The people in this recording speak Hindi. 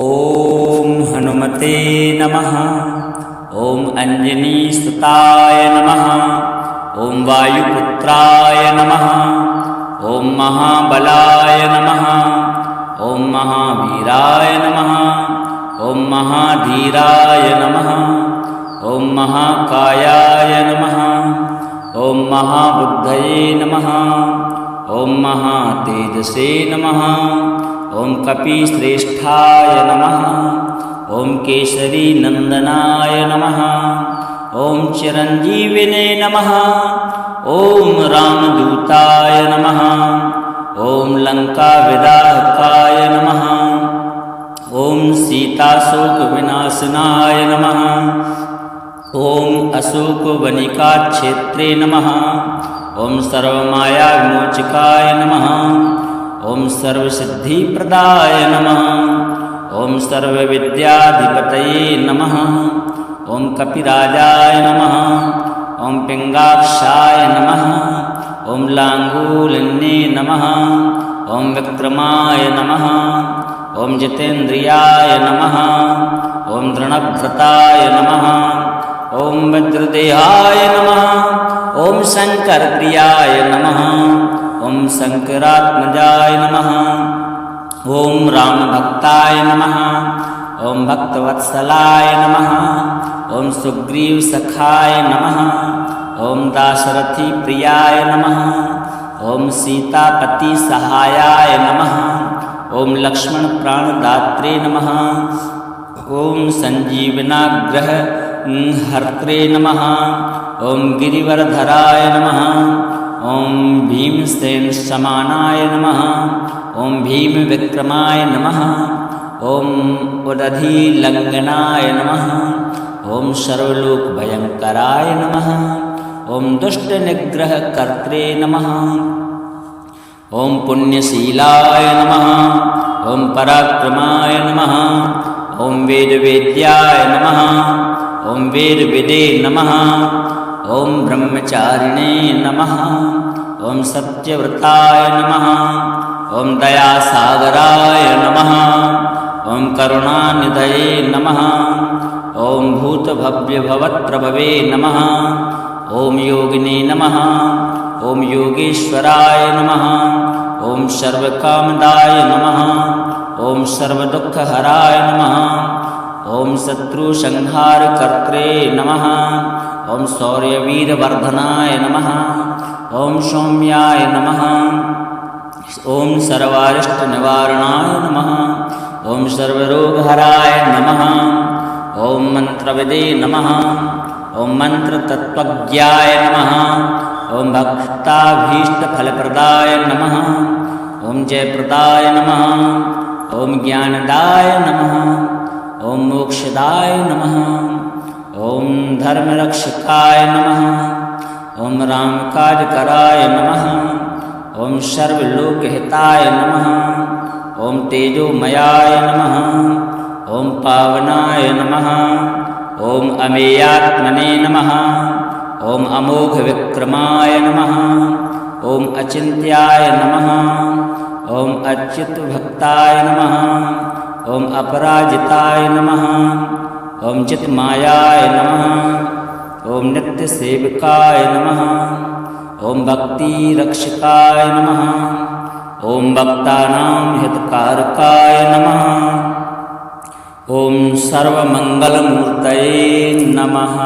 ओम हनुमते नमः। ओम अंजनीसुताय नमः। ओम वायुपुत्राय नमः। ओम महाबलाय नमः। ओम महावीराय नमः। ओम महाधीराय नमः। ओम महाकायाय नमः। ओम महाबुद्धये नमः। ओम महातेजसे नमः। ओम कपिश्रेष्ठाय नमः। ओम केसरी नंदनाय नमः। ओम चिरंजीविने नमः। ओम रामदूताय नमः। ओम लंका विदाहकाय नमः। ओम सीताशोक विनाशनाय नमः। ओम अशोक वनिका क्षेत्रे नमः। ओम सर्वमाया विमोचकाय नमः। ओम सर्वसिद्धिप्रदाय नमः। ओम सर्वविद्याधिपतये नमः। ओम कपिराजाय नमः। ओम पिंगाक्षाय नमः। ओम लांगूलन्ये नमः। ओम विक्रमाय नमः। ओम जितेन्द्रियाय नमः। ओम दृढ़व्रताय नमः। ओम वज्रदेहाय नमः। ओम शंकरप्रियाय नमः। ओम शंकरात्मजाय नमः। ओम रामभक्ताय नमः। ओम भक्तवत्सलाय नमः। ओम सुग्रीवसखाय नमः। ओम दाशरथी प्रियाय नमः। ओम सीतापति सहायाय नमः। ओम लक्ष्मण प्राणदात्रे नमः। ओम संजीवनाग्रह हर्त्रे नमः। ओम गिरिवरधराय नमः। ओम भीमसेन समानाय नमः। ओम भीम विक्रमाय नमः। ओम उदधीलंघनाय नमः। ओम सर्वलोक भयंकराय नमः। ओम दुष्ट निग्रह कर्त्रे नमः। ओम पुण्यशीलाय नमः। ओम पराक्रमाय नमः। ओम वेदवेद्याय नमः। ओम वेदविदे नमः। ओम ब्रह्मचारिणे नमः। ओम सत्यव्रताय नमः। ओम दयासागराय नमः। ओम करुणानिधये नमः। ओम भूतभव्यभवत्प्रभवे नमः। ओम योगिने नमः। ओम योगेश्वराय नमः। ओम सर्वकामदाय नमः। ओम सर्वदुःखहराय नमः। ओम शत्रुसंहारकर्त्रे नमः। ओम शौर्यवीरवर्धनाय नमः। ओम सौम्याय नमः। ओम सर्वारिष्टनिवारणाय नमः। ओम सर्वरोगहराय नमः। ओम मंत्रविदे नमः। ओम मंत्रतत्त्वज्ञाय नमः। ओम भक्ताभीष्टफलप्रदाय नमः। ओम जयप्रदाय नमः। ओम ज्ञानदाय नमः। ओम मोक्षदाय नमः। ओम धर्मरक्षकाय नमः। ओम रामकाजकराय नमः। ओम सर्वलोकहिताय नमः। ओम तेजोमयाय नमः। ओम पावनाय नमः। ओम अमेयात्मने नमः। ओम अमोघविक्रमाय नमः। ओम अचिन्त्याय नमः। ओम अच्युतभक्ताय नमः। ओम अपराजिताय नमः। ओम चित्मायाय नमः। ओम नित्यसेवकाय नमः। ओम भक्तिरक्षकाय नमः। ओम भक्तानां हितकारकाय नमः। ओम सर्वमंगलमूर्तये नमः।